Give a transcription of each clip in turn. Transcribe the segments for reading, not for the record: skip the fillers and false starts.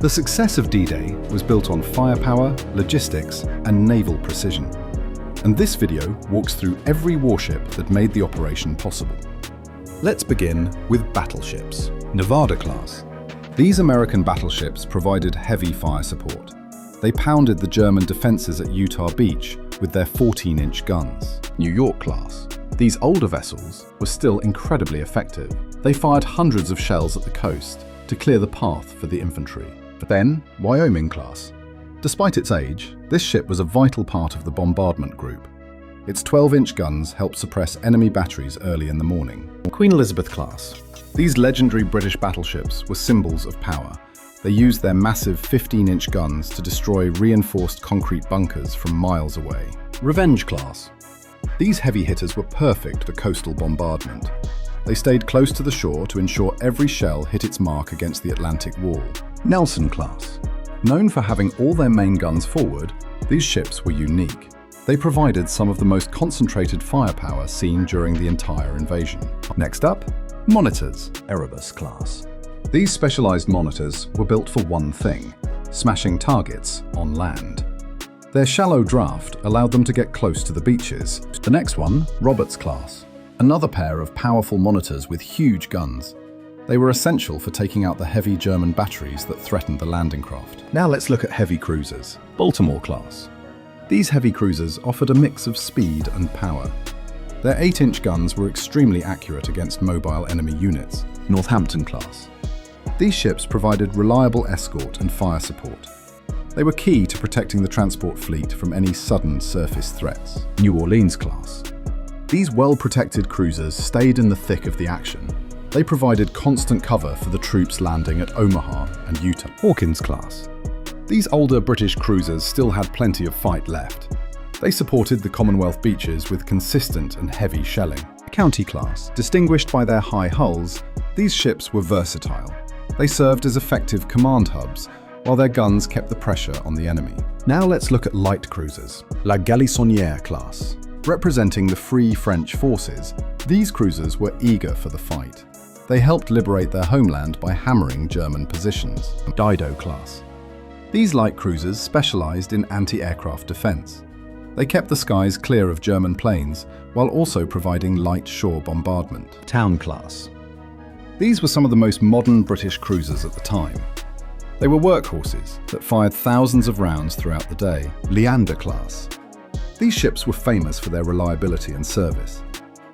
The success of D-Day was built on firepower, logistics, and naval precision. And this video walks through every warship that made the operation possible. Let's begin with battleships. Nevada class. These American battleships provided heavy fire support. They pounded the German defenses at Utah Beach with their 14-inch guns. New York class. These older vessels were still incredibly effective. They fired hundreds of shells at the coast to clear the path for the infantry. But then, Wyoming class. Despite its age, this ship was a vital part of the bombardment group. Its 12-inch guns helped suppress enemy batteries early in the morning. Queen Elizabeth class. These legendary British battleships were symbols of power. They used their massive 15-inch guns to destroy reinforced concrete bunkers from miles away. Revenge class. These heavy hitters were perfect for coastal bombardment. They stayed close to the shore to ensure every shell hit its mark against the Atlantic wall. Nelson class. Known for having all their main guns forward, these ships were unique. They provided some of the most concentrated firepower seen during the entire invasion. Next up, monitors. Erebus class. These specialized monitors were built for one thing: smashing targets on land. Their shallow draft allowed them to get close to the beaches. The next one, Roberts class. Another pair of powerful monitors with huge guns. They were essential for taking out the heavy German batteries that threatened the landing craft. Now let's look at heavy cruisers. Baltimore class. These heavy cruisers offered a mix of speed and power. Their 8-inch guns were extremely accurate against mobile enemy units. Northampton class. These ships provided reliable escort and fire support. They were key to protecting the transport fleet from any sudden surface threats. New Orleans class. These well-protected cruisers stayed in the thick of the action. They provided constant cover for the troops landing at Omaha and Utah. Hawkins class. These older British cruisers still had plenty of fight left. They supported the Commonwealth beaches with consistent and heavy shelling. County class. Distinguished by their high hulls, these ships were versatile. They served as effective command hubs, while their guns kept the pressure on the enemy. Now let's look at light cruisers. La Galissonière class. Representing the Free French forces, these cruisers were eager for the fight. They helped liberate their homeland by hammering German positions. Dido class. These light cruisers specialized in anti-aircraft defense. They kept the skies clear of German planes, while also providing light shore bombardment. Town class. These were some of the most modern British cruisers at the time. They were workhorses that fired thousands of rounds throughout the day. Leander class. These ships were famous for their reliability and service.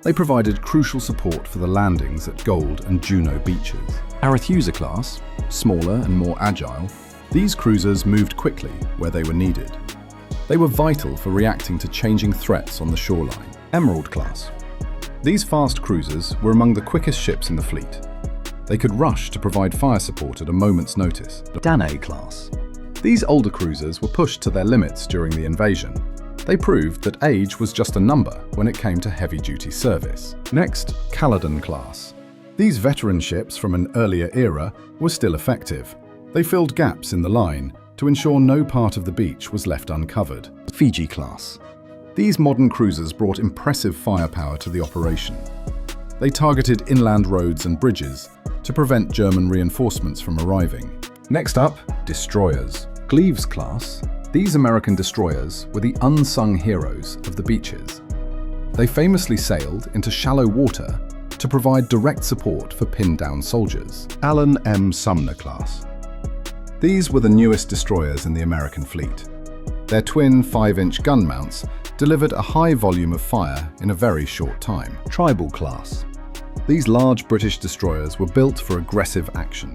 They provided crucial support for the landings at Gold and Juno beaches. Arethusa class, smaller and more agile, these cruisers moved quickly where they were needed. They were vital for reacting to changing threats on the shoreline. Emerald class. These fast cruisers were among the quickest ships in the fleet. They could rush to provide fire support at a moment's notice. DDay class. These older cruisers were pushed to their limits during the invasion. They proved that age was just a number when it came to heavy-duty service. Next, Caledon class. These veteran ships from an earlier era were still effective. They filled gaps in the line to ensure no part of the beach was left uncovered. Fiji class. These modern cruisers brought impressive firepower to the operation. They targeted inland roads and bridges to prevent German reinforcements from arriving. Next up, destroyers. Gleaves class. These American destroyers were the unsung heroes of the beaches. They famously sailed into shallow water to provide direct support for pinned-down soldiers. Allen M. Sumner class. These were the newest destroyers in the American fleet. Their twin 5-inch gun mounts delivered a high volume of fire in a very short time. Tribal class. These large British destroyers were built for aggressive action.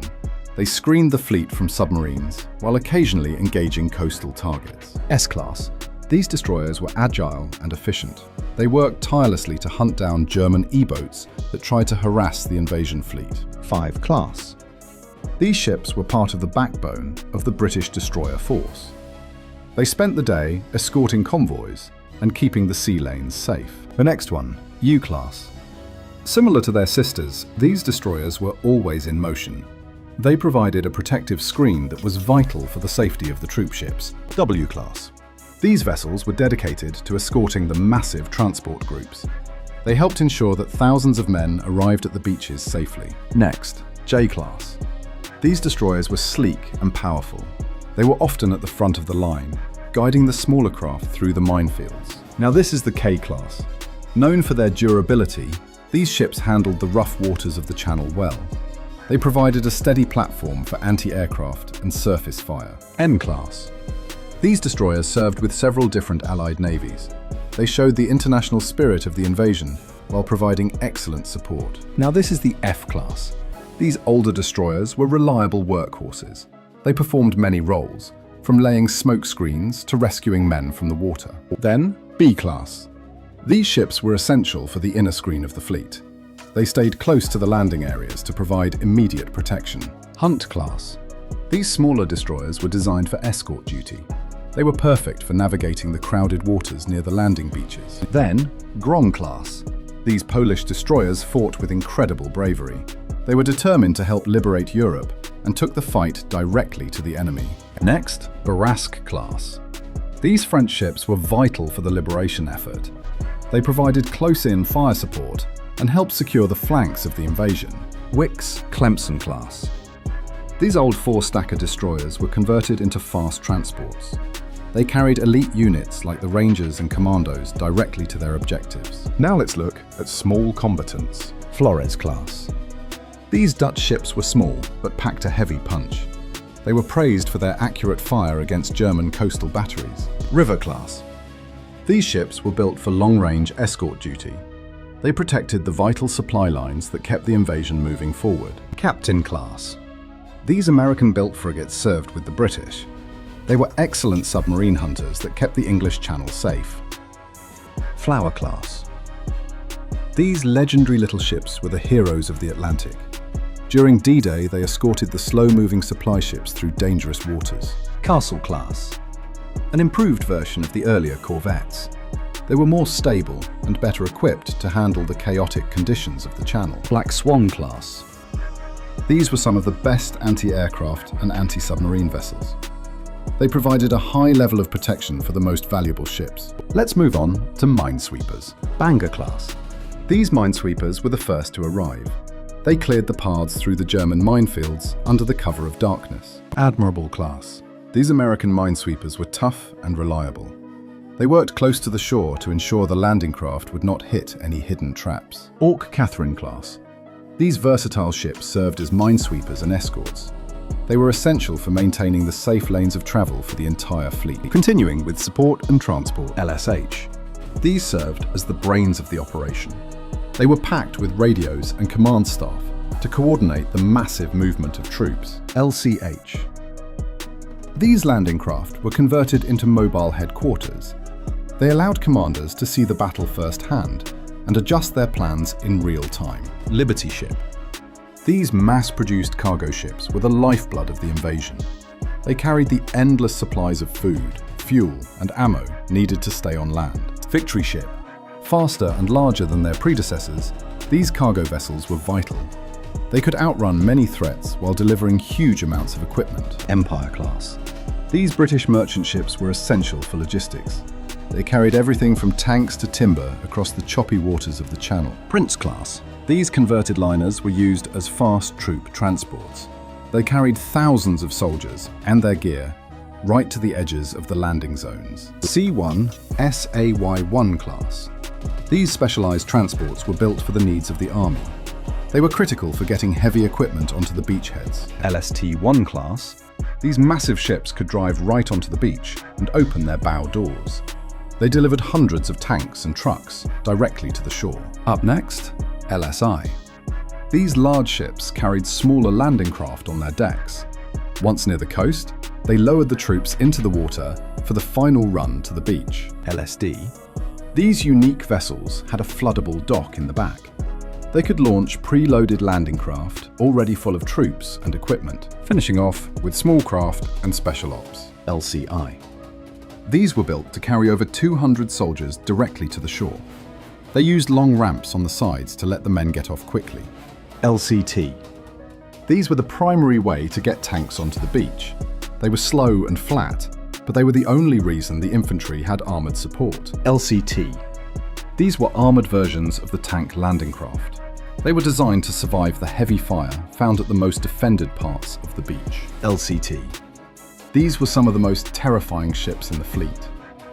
They screened the fleet from submarines, while occasionally engaging coastal targets. S-class. These destroyers were agile and efficient. They worked tirelessly to hunt down German E-boats that tried to harass the invasion fleet. 5 class. These ships were part of the backbone of the British destroyer force. They spent the day escorting convoys and keeping the sea lanes safe. The next one, U-class. Similar to their sisters, these destroyers were always in motion. They provided a protective screen that was vital for the safety of the troop ships. W-class. These vessels were dedicated to escorting the massive transport groups. They helped ensure that thousands of men arrived at the beaches safely. Next, J-class. These destroyers were sleek and powerful. They were often at the front of the line, guiding the smaller craft through the minefields. Now this is the K-class. Known for their durability, these ships handled the rough waters of the Channel well. They provided a steady platform for anti-aircraft and surface fire. N-class. These destroyers served with several different Allied navies. They showed the international spirit of the invasion while providing excellent support. Now this is the F-class. These older destroyers were reliable workhorses. They performed many roles, from laying smoke screens to rescuing men from the water. Then, B-class. These ships were essential for the inner screen of the fleet. They stayed close to the landing areas to provide immediate protection. Hunt class. These smaller destroyers were designed for escort duty. They were perfect for navigating the crowded waters near the landing beaches. Then, Grom class. These Polish destroyers fought with incredible bravery. They were determined to help liberate Europe and took the fight directly to the enemy. Next, Barrasque class. These French ships were vital for the liberation effort. They provided close-in fire support and helped secure the flanks of the invasion. Wickes Clemson class. These old four-stacker destroyers were converted into fast transports. They carried elite units like the Rangers and Commandos directly to their objectives. Now let's look at small combatants. Flores class. These Dutch ships were small but packed a heavy punch. They were praised for their accurate fire against German coastal batteries. River class. These ships were built for long-range escort duty. They protected the vital supply lines that kept the invasion moving forward. Captain class. These American-built frigates served with the British. They were excellent submarine hunters that kept the English Channel safe. Flower class. These legendary little ships were the heroes of the Atlantic. During D-Day, they escorted the slow-moving supply ships through dangerous waters. Castle class. An improved version of the earlier corvettes. They were more stable and better equipped to handle the chaotic conditions of the Channel. Black Swan class. These were some of the best anti-aircraft and anti-submarine vessels. They provided a high level of protection for the most valuable ships. Let's move on to minesweepers. Banger class. These minesweepers were the first to arrive. They cleared the paths through the German minefields under the cover of darkness. Admiral class. These American minesweepers were tough and reliable. They worked close to the shore to ensure the landing craft would not hit any hidden traps. Ork Catherine class. These versatile ships served as minesweepers and escorts. They were essential for maintaining the safe lanes of travel for the entire fleet. Continuing with support and transport, LSH. These served as the brains of the operation. They were packed with radios and command staff to coordinate the massive movement of troops. LCH. These landing craft were converted into mobile headquarters. They allowed commanders to see the battle firsthand and adjust their plans in real time. Liberty ship. These mass-produced cargo ships were the lifeblood of the invasion. They carried the endless supplies of food, fuel, and ammo needed to stay on land. Victory ship. Faster and larger than their predecessors, these cargo vessels were vital. They could outrun many threats while delivering huge amounts of equipment. Empire class. These British merchant ships were essential for logistics. They carried everything from tanks to timber across the choppy waters of the Channel. Prince class. These converted liners were used as fast troop transports. They carried thousands of soldiers and their gear right to the edges of the landing zones. C1 SAY-1 class. These specialized transports were built for the needs of the army. They were critical for getting heavy equipment onto the beachheads. LST-1 class. These massive ships could drive right onto the beach and open their bow doors. They delivered hundreds of tanks and trucks directly to the shore. Up next, LSI. These large ships carried smaller landing craft on their decks. Once near the coast, they lowered the troops into the water for the final run to the beach. LSD. These unique vessels had a floodable dock in the back. They could launch pre-loaded landing craft already full of troops and equipment, finishing off with small craft and special ops. LCI. These were built to carry over 200 soldiers directly to the shore. They used long ramps on the sides to let the men get off quickly. LCT. These were the primary way to get tanks onto the beach. They were slow and flat, but they were the only reason the infantry had armoured support. LCT. These were armoured versions of the tank landing craft. They were designed to survive the heavy fire found at the most defended parts of the beach. LCT. These were some of the most terrifying ships in the fleet.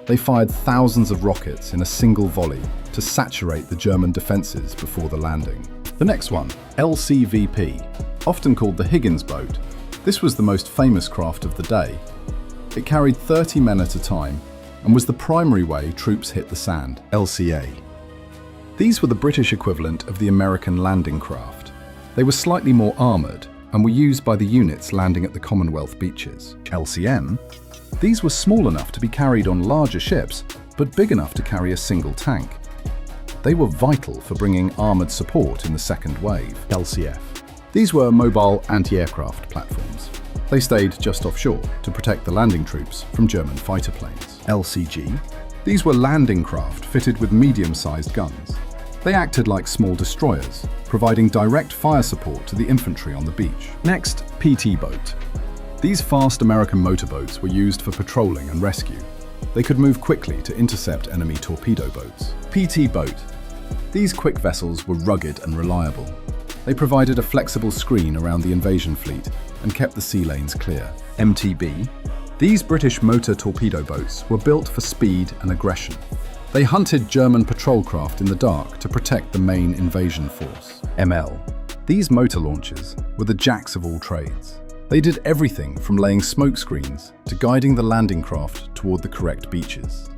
They fired thousands of rockets in a single volley to saturate the German defences before the landing. The next one, LCVP, often called the Higgins boat. This was the most famous craft of the day. It carried 30 men at a time and was the primary way troops hit the sand. LCA. These were the British equivalent of the American landing craft. They were slightly more armoured and were used by the units landing at the Commonwealth beaches. LCM. These were small enough to be carried on larger ships, but big enough to carry a single tank. They were vital for bringing armoured support in the second wave. LCF. These were mobile anti-aircraft platforms. They stayed just offshore to protect the landing troops from German fighter planes. LCG. These were landing craft fitted with medium-sized guns. They acted like small destroyers, providing direct fire support to the infantry on the beach. Next, PT boat. These fast American motorboats were used for patrolling and rescue. They could move quickly to intercept enemy torpedo boats. PT boat. These quick vessels were rugged and reliable. They provided a flexible screen around the invasion fleet and kept the sea lanes clear. MTB. These British motor torpedo boats were built for speed and aggression. They hunted German patrol craft in the dark to protect the main invasion force. ML. These motor launchers were the jacks of all trades. They did everything from laying smoke screens to guiding the landing craft toward the correct beaches.